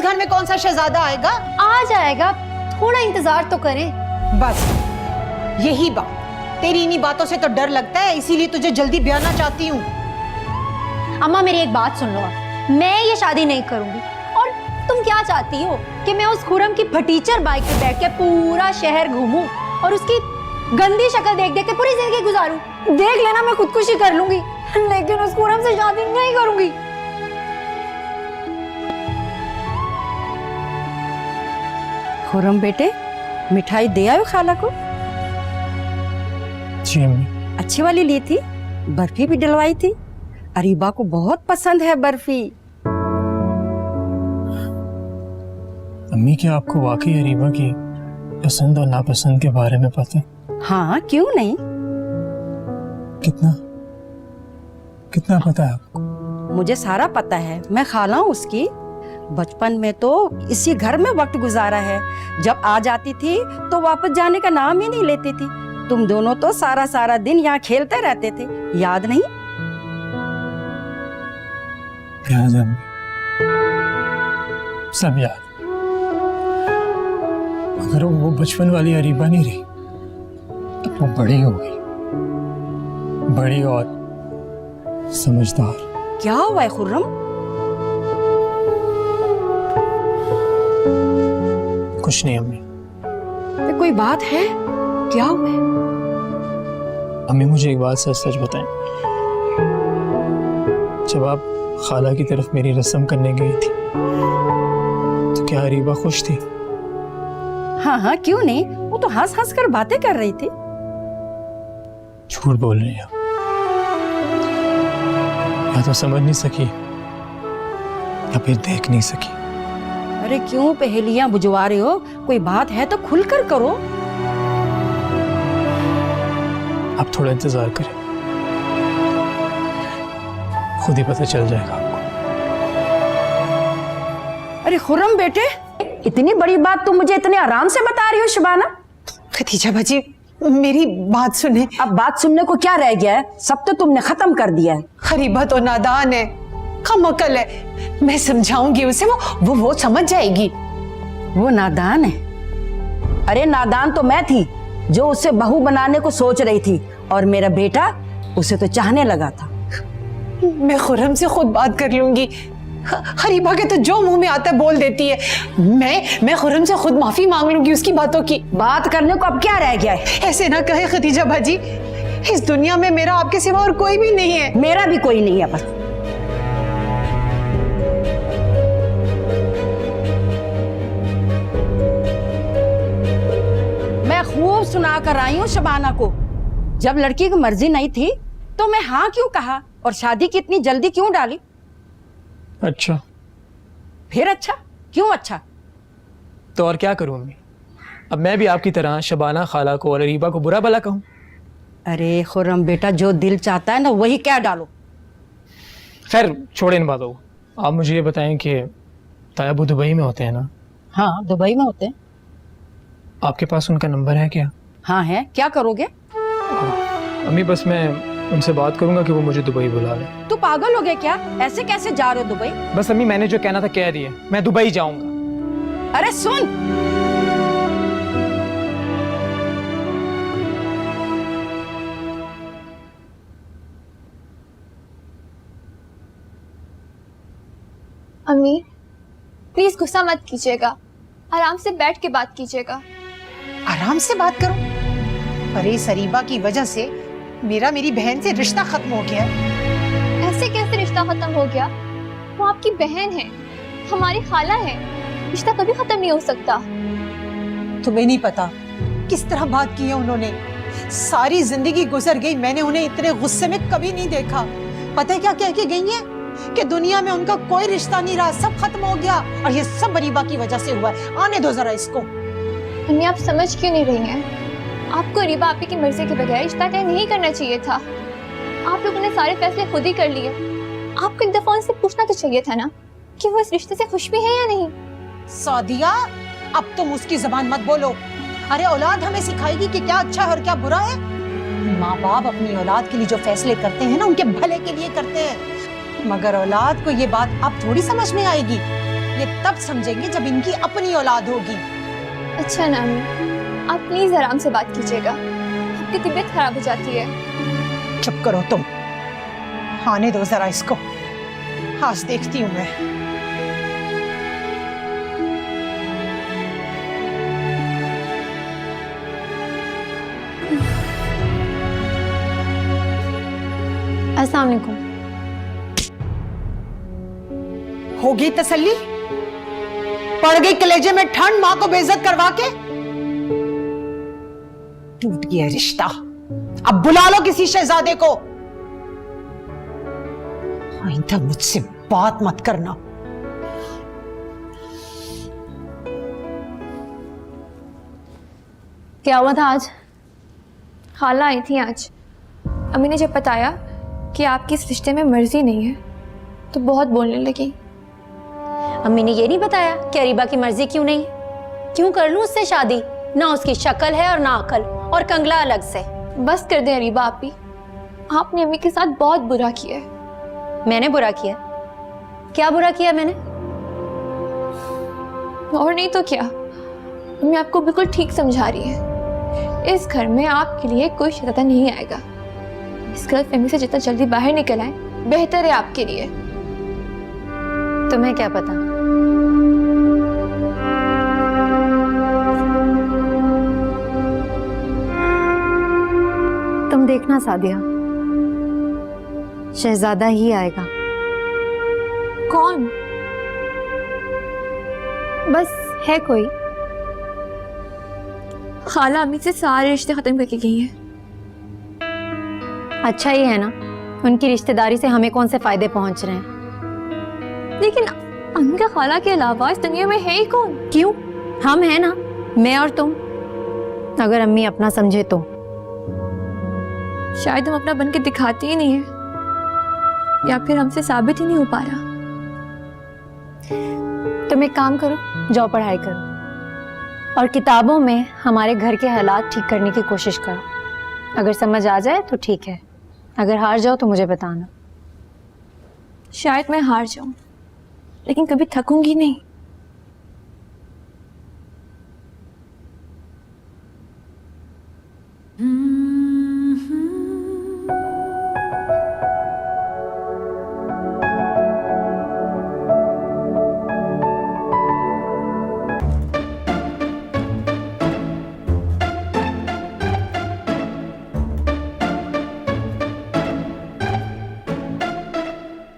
घर में कौन सा शहजादा आएगा? आ जाएगा, थोड़ा इंतजार तो करें। बस यही बात, तेरी इन्हीं बातों से तो डर लगता है, इसीलिए तुझे जल्दी ब्याहना चाहती हूँ। अम्मा मेरी एक बात सुन लो, आप मैं ये शादी नहीं करूंगी। और तुम क्या चाहती हो कि मैं उस खुरम की फटीचर बाइक पे बैठ के पूरा शहर घूमूं और उसकी गंदी शक्ल देख देख के पूरी जिंदगी गुजारूं? देख लेना, मैं खुदकुशी कर लूंगी, लेकिन उस खुरम से शादी नहीं करूंगी। खुरम बेटे, मिठाई दे आयो खाला को। जी अम्मी। अच्छी वाली ली थी, बर्फी भी डलवाई थी। अरीबा को बहुत पसंद है बर्फी। अम्मी, क्या आपको वाकई अरीबा की पसंद और नापसंद के बारे में पता है? हाँ, क्यों नहीं। कितना कितना पता है आपको? मुझे सारा पता है, मैं खाला हूँ उसकी। बचपन में तो इसी घर में वक्त गुजारा है। जब आ जाती थी तो वापस जाने का नाम ही नहीं लेती थी। तुम दोनों तो सारा सारा दिन यहाँ खेलते रहते थे, याद नहीं? याद है अम्मी, सब याद। अगर वो बचपन वाली अरीबा नहीं रही, अब वो बड़ी हो गई, बड़ी और समझदार। क्या हुआ है खुर्रम? कुछ नहीं अम्मी। तो कोई बात है? क्या हुआ है? अम्मी, मुझे एक बात सच सच बताएं, जब आप खाला की तरफ मेरी रस्म करने गई थी तो क्या अरीबा खुश थी? हाँ हाँ, क्यों नहीं, वो तो हंस हंस कर बातें कर रही थी। झूठ बोल रही है, या तो समझ नहीं सकी या फिर देख नहीं सकी। अरे क्यों पहेलियां बुझवा रहे हो? कोई बात है तो खुलकर करो। आप थोड़ा इंतजार करें, खुद ही पता चल जाएगा आपको। अरे खुर्रम बेटे, इतनी बड़ी बात तुम मुझे इतने आराम से बता रही हो शबाना? खदीजा बाजी, मेरी बात सुने। अब बात सुनने को क्या रह गया है? सब तो तुमने खत्म कर दिया है। अरीबा तो नादान है, कमअकल है। मैं समझाऊंगी उसे, वो समझ जाएगी। वो नादान है? अरे नादान तो मैं थी जो उसे बहू बनाने को सोच रही थी, और मेरा बेटा उसे तो चाहने लगा था। मैं खुर्रम से खुद बात कर लूंगी। हरीबा के तो जो मुंह में आता है बोल देती है। मैं खुर्रम से खुद माफी मांग लूंगी उसकी बातों की। बात करने को अब क्या रह गया है? ऐसे ना कहे खदीजा बाजी, इस दुनिया में मेरा आपके सिवा और कोई भी नहीं है। मेरा भी कोई नहीं है बस। मैं खूब सुना कर आई हूँ शबाना को। जब लड़की की मर्जी नहीं थी तो मैं हाँ क्यों कहा, और शादी की इतनी जल्दी क्यों डाली? अच्छा, फिर अच्छा क्यों? अच्छा तो और क्या करूं अम्मी? अब मैं भी आपकी तरह शबाना खाला को और अरीबा को बुरा भला कहूं? अरे खुर्रम बेटा, जो दिल चाहता है ना वही क्या डालो। खैर छोड़े इन बातों को। आप मुझे ये बताएं कि तायाबू दुबई में होते हैं ना? हाँ, दुबई में होते हैं। आपके पास उनका नंबर है क्या? हाँ है, क्या करोगे? अम्मी, बस मैं उनसे बात करूंगा कि वो मुझे दुबई बुला ले। तू पागल हो गया क्या? ऐसे कैसे जा रहे हो दुबई? बस अम्मी, मैंने जो कहना था कह दिया, मैं दुबई जाऊंगा। अरे सुन, अम्मी प्लीज गुस्सा मत कीजिएगा, आराम से बैठ के बात कीजिएगा। आराम से बात करो? अरे इस अरीबा की वजह से मेरी बहन से रिश्ता खत्म हो गया। ऐसे कैसे रिश्ता खत्म हो गया? वो आपकी बहन है, हमारी खाला है, रिश्ता कभी खत्म नहीं हो सकता। तुम्हें नहीं पता किस तरह बात की है उन्होंने। सारी जिंदगी गुजर गई, मैंने उन्हें इतने गुस्से में कभी नहीं देखा। पता है क्या कह के गई है? कि दुनिया में उनका कोई रिश्ता नहीं रहा, सब खत्म हो गया, और ये सब अरीबा की वजह से हुआ है। आने दो जरा इसको। अम्मी आप समझ क्यों नहीं रही हैं? आपको अरीबा आपी की मर्जी के बगैर रिश्ता तय नहीं करना चाहिए था। आप लोगों ने सारे फैसले खुद ही कर लिए। आपको एक दफा उनसे पूछना तो चाहिए था ना कि वो इस रिश्ते से खुश भी है या नहीं। सादिया, अब तुम उसकी जबान मत बोलो। अरे औलाद हमें सिखाएगी कि क्या अच्छा है और क्या बुरा है। माँ बाप अपनी औलाद के लिए जो फैसले करते हैं ना, उनके भले के लिए करते हैं, मगर औलाद को ये बात अब थोड़ी समझ में आएगी। ये तब समझेंगे जब इनकी अपनी औलाद होगी। अच्छा नानी, आप प्लीज आराम से बात कीजिएगा, आपकी तबीयत खराब हो जाती है। चुप करो तुम, आने दो जरा इसको, आज देखती हूँ मैं। अस्सलाम वालेकुम। होगी तसल्ली? पड़ गई कलेजे में ठंड मां को बेइज्जत करवा के? टूट गया रिश्ता, अब बुला लो किसी शहजादे को। आइंदा मुझसे बात मत करना। क्या हुआ था आज? खाला आई थी आज। अम्मी ने जब बताया कि आपकी इस रिश्ते में मर्जी नहीं है तो बहुत बोलने लगी। अम्मी ने ये नहीं बताया कि अरीबा की मर्जी क्यों नहीं? क्यों कर लूं उससे शादी? ना उसकी शक्ल है और ना अकल, और कंगला अलग से। बस कर दे अरीबा आपी, आपने अम्मी के साथ बहुत बुरा किया है। मैंने बुरा किया? क्या बुरा किया मैंने? और नहीं तो क्या, अम्मी आपको बिल्कुल ठीक समझा रही है। इस घर में आपके लिए कोई शैतान नहीं आएगा। इस गलत फहमी से जितना जल्दी बाहर निकल आए बेहतर है आपके लिए। तुम्हें क्या पता? तुम देखना सादिया, शहजादा ही आएगा। कौन? बस है कोई। खाला अम्मी से सारे रिश्ते खत्म करके गई हैं। अच्छा ही है ना, उनकी रिश्तेदारी से हमें कौन से फायदे पहुंच रहे हैं? लेकिन अम्मी का खाला के अलावा इस दुनिया में है ही कौन? क्यों? हम हैं ना, मैं और तुम। अगर अम्मी अपना समझे तो। शायद हम अपना बन के दिखाते ही नहीं है, या फिर हमसे साबित ही नहीं हो पा रहा। तुम एक काम करो, जाओ पढ़ाई करो और किताबों में हमारे घर के हालात ठीक करने की कोशिश करो। अगर समझ आ जाए तो ठीक है, अगर हार जाओ तो मुझे बताना। शायद मैं हार जाऊं, लेकिन कभी थकूंगी नहीं।